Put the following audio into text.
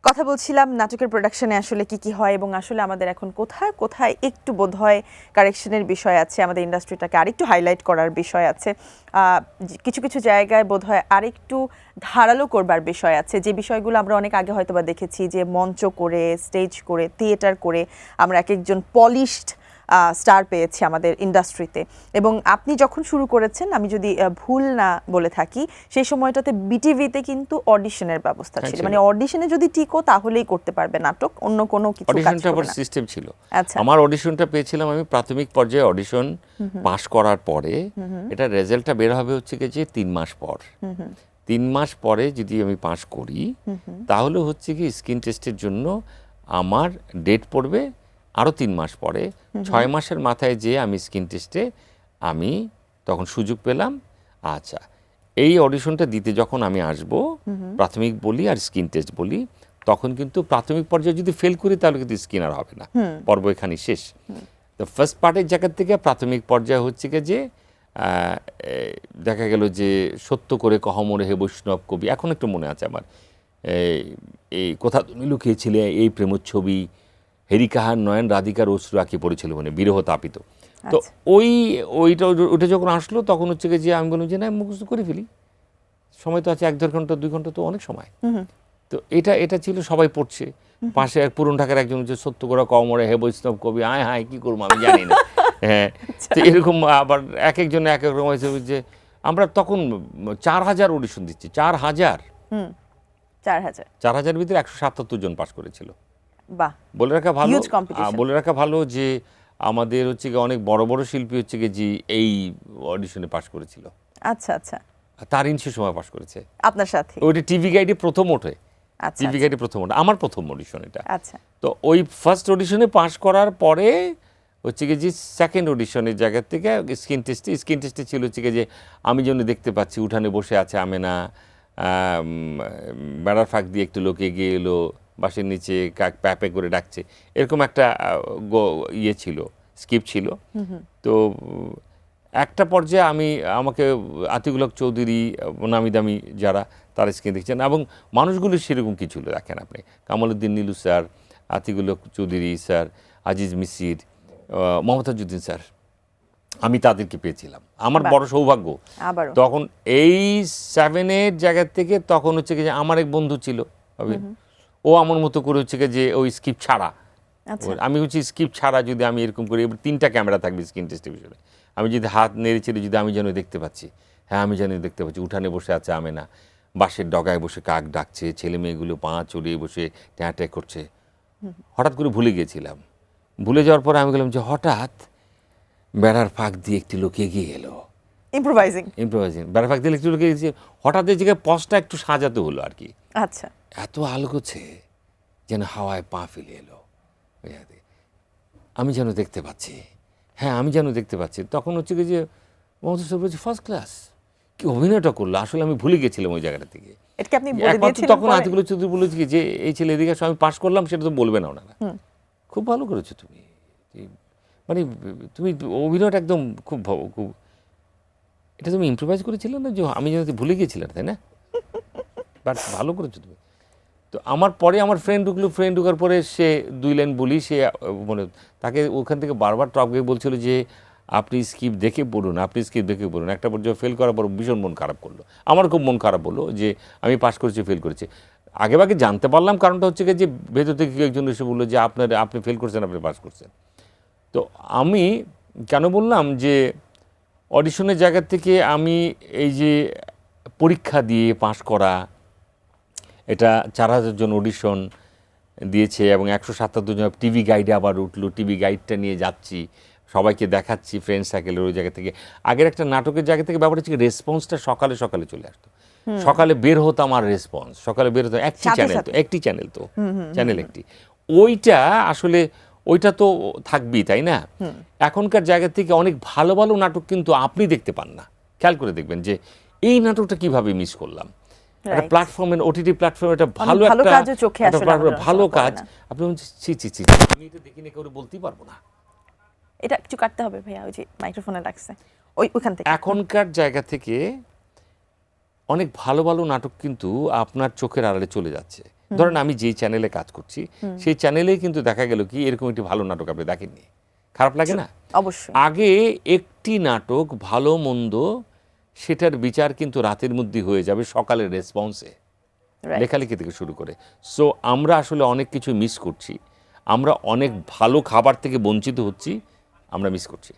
কথা বলছিলাম নাটকের প্রোডাকশনে আসলে কি হয় এবং আসলে আমাদের এখন কোথায় কোথায় একটু বোধহয় কারেকশনের বিষয় আছে, আমাদের ইন্ডাস্ট্রিটাকে আরেকটু হাইলাইট করার বিষয় আছে, কিছু কিছু জায়গায় বোধহয় আরেকটু ধারালো করবার বিষয় আছে, যে বিষয়গুলো আমরা অনেক আগে হয়তো বা দেখেছি যে মঞ্চ করে, স্টেজ করে, থিয়েটার করে আমরা এক একজন পলিশড স্টার পেয়েছি আমাদের ইন্ডাস্ট্রিতে। এবং আপনি যখন শুরু করেছেন, আমি যদি ভুল না বলে থাকি, সেই সময়টাতে বিটিভিতে কিন্তু অডিশনের ব্যবস্থা ছিল, মানে অডিশনে যদি টিকো তাহলেই করতে পারবে নাটক, অন্য কোনো কিছু কাজ অডিশনটা হবে আবার না। সিস্টেম ছিল। আচ্ছা, আমার অডিশনটা পেয়েছিলাম আমি প্রাথমিক পর্যায়ে অডিশন পাশ করার পরে, এটা রেজাল্টটা বের হবে হচ্ছে কি যে 3 মাস পর। 3 মাস পরে যদি আমি পাশ করি তাহলে হচ্ছে কি স্কিন টেস্টের জন্য আমার ডেট পড়বে আরও 3 মাস পরে। 6 মাসের মাথায় যে আমি স্কিন টেস্টে আমি তখন সুযোগ পেলাম। আচ্ছা, এই অডিশনটা দিতে যখন আমি আসব, প্রাথমিক বলি আর স্কিন টেস্ট বলি, তখন কিন্তু প্রাথমিক পর্যায়ে যদি ফেল করি তাহলে কিন্তু স্কিন আর হবে না, পর্ব এখানে শেষ। তো ফার্স্ট পার্টের জায়গা থেকে প্রাথমিক পর্যায়ে হচ্ছে কি যে দেখা গেল যে সত্য করে কহমরে হে বৈষ্ণব কবি, এখন একটু মনে আছে আমার, এই কোথা তুমি লুকিয়েছিলে, এই প্রেমোচ্ছবি, হেরিকাহার নয়ন রাধিকার অশ্রু আঁকি পড়েছিল, মানে বিরহ তাপিত। তো ওইটা যখন আসলো তখন হচ্ছে কি যে আমি বললাম যে না, মুখস্থ করে ফেলি, সময় তো আছে 1-1.5 ঘন্টা 2 ঘন্টা, তো অনেক সময়। তো এটা ছিল, সবাই পড়ছে। পাশে এক পুরন ঢাকার একজন হচ্ছে সত্য করে কমরে হে বৈষ্ণব কবি, আয় হায় কি করবো আমি জানি না। হ্যাঁ, তো এরকম আবার এক একজন এক এক রকম হয়েছে যে আমরা তখন 4000 অডিশন দিচ্ছি, 4000 ভিতরে 177 জন পাশ করেছিল। বাহ, বলে রাখা ভালো যে আমাদের হচ্ছে গিয়ে অনেক বড় বড় শিল্পী হচ্ছে গিয়ে যে এই অডিশনে পাশ করেছিল। আচ্ছা আচ্ছা, তারিন সে সময় পাশ করেছে আপনার সাথে। ওইটা টিভি গাইডে প্রথম ওঠে, আচ্ছা, টিভি গাইডে প্রথম ওঠে, আমার প্রথম অডিশন এটা। আচ্ছা, তো ওই ফার্স্ট অডিশনে পাশ করার পরে হচ্ছে গিয়ে যে সেকেন্ড অডিশনের জায়গা থেকে স্কিন টেস্টে ছিল হচ্ছে গিয়ে যে আমি যেন দেখতে পাচ্ছি উঠানে বসে আছে আমেনা, বেড়ার ফাঁক দিয়ে একটু লোক এগিয়ে এলো, বাসের নিচে কাক প্যাপে করে ডাকছে, এরকম একটা ইয়ে ছিল, স্ক্রিপ্ট ছিল। তো একটা পর্যায়ে আমাকে আতিকুল হক চৌধুরী, নামি দামি যারা, তারা স্ক্রিন দেখছেন, এবং মানুষগুলো সেরকম কিছু ছিল। দেখেন আপনি, Kamaluddin Nilu sir, Atikul Haque Chowdhury sir, Aziz Misir, Momtazuddin sir, আমি তাদেরকে পেয়েছিলাম। আমার বড় সৌভাগ্য। তখন এই 7-8 জায়গা থেকে তখন হচ্ছে কি যে আমার এক বন্ধু ছিল, ও আমার মতো করে হচ্ছে কি যে ওই স্ক্রিপ্ট ছাড়া, আমি হচ্ছে স্ক্রিপ্ট ছাড়া যদি আমি এরকম করি, 3টা ক্যামেরা থাকবে স্ক্রিন টেলিভিশনে, আমি যদি হাত নেড়ে চেড়ে যদি আমি যেন দেখতে পাচ্ছি, হ্যাঁ আমি যেন দেখতে পাচ্ছি উঠানে বসে আছে আমেনা, বাঁশের ডগায় বসে কাক ডাকছে, ছেলে মেয়েগুলো পা চড়িয়ে বসে ট্যাঁ ট্যাঁ করছে। হঠাৎ করে ভুলে গিয়েছিলাম। ভুলে যাওয়ার পরে আমি গেলাম যে হঠাৎ বেড়ার ফাঁক দিয়ে একটি লোক এগিয়ে এলো, ইম্প্রোভাইজিং বেড়ার ফাঁক দিয়ে একটু লোক এগিয়েছে, হঠাৎ এই জায়গায় পজটা একটু সাজাতে হলো আর কি। আচ্ছা, এত আলগোছে যেন হাওয়ায় পা ফেলে এলো, আমি যেন দেখতে পাচ্ছি, হ্যাঁ আমি যেন দেখতে পাচ্ছি। তখন হচ্ছে কি যে মমতা স্যার বলছে ফার্স্ট ক্লাস, কি অভিনয়টা করলো, আসলে আমি ভুলে গেছিলাম ওই জায়গাটা থেকে। তখন আতিকুল চৌধুরী বলেছে কি যে এই ছেলে এদিকে আমি পাশ করলাম, সেটা তো বলবে না ওনারা, খুব ভালো করেছো তুমি, মানে তুমি অভিনয়টা একদম খুব এটা তুমি ইম্প্রোভাইজ করেছিলে না, যে আমি যেন ভুলে গিয়েছিলাম, তাই না, বাট ভালো করেছো তুমি। তো আমার পরে আমার ফ্রেন্ড ঢুকার পরে সে 2 লাইন বলি, সে মানে তাকে ওখান থেকে বারবার টপ গিয়ে বলছিল যে আপনি স্ক্রিপ্ট দেখে পড়ুন, একটা পর্যায়ে ফেল করার পর ভীষণ মন খারাপ করলো, আমার খুব মন খারাপ হলো যে আমি পাস করেছি, ফেল করেছি। আগে জানতে পারলাম, কারণটা হচ্ছে যে ভেতর থেকে একজন এসে বললো যে আপনি ফেল করছেন, আপনি পাস করছেন। তো আমি কেন বললাম যে অডিশনের জায়গা থেকে আমি এই যে পরীক্ষা দিয়ে পাস করা, এটা 4000 জন অডিশন দিয়েছে এবং 177 জন টিভি গাইডে আবার উঠলো, টিভি গাইডটা নিয়ে যাচ্ছি, সবাইকে দেখাচ্ছি ফ্রেন্ড সার্কেলের ওই জায়গা থেকে। আগের একটা নাটকের জায়গা থেকে ব্যাপারটা হচ্ছে রেসপন্সটা সকালে চলে আসতো, সকালে বের হতাম, আর রেসপন্স সকালে বের হতো, একটি চ্যানেল তো একটি, ওইটা আসলে ওইটা তো থাকবেই, তাই না। এখনকার জায়গা থেকে অনেক ভালো ভালো নাটক কিন্তু আপনি দেখতে পান না, খেয়াল করে দেখবেন যে এই নাটকটা কিভাবে মিস করলাম। একটা প্ল্যাটফর্মের, ওটিটি প্ল্যাটফর্মে একটা ভালো ভালো কাজ, আপনি আমি এটা দেখিনি, কেউ বলতেই পারবো না, এটা একটু কাটতে হবে ভাইয়া, ওই যে মাইক্রোফোনে লাগছে ওইখান থেকে। এখনকার জায়গা থেকে অনেক ভালো ভালো নাটক কিন্তু আপনার চোখের আড়ালে চলে যাচ্ছে, ধরেন আমি যেই চ্যানেলে কাজ করছি সেই চ্যানেলেই কিন্তু দেখা গেল কি এরকম একটি ভালো নাটক আপনি দেখেননি, খারাপ লাগে না? অবশ্যই। আগে একটি নাটক ভালো মন্দ সেটার বিচার কিন্তু রাতের মধ্যে হয়ে যাবে সকালের রেসপন্সে, লেখালেখি থেকে শুরু করে। সো আমরা আসলে অনেক কিছু মিস করছি, আমরা অনেক ভালো খাবার থেকে বঞ্চিত হচ্ছি, আমরা মিস করছি।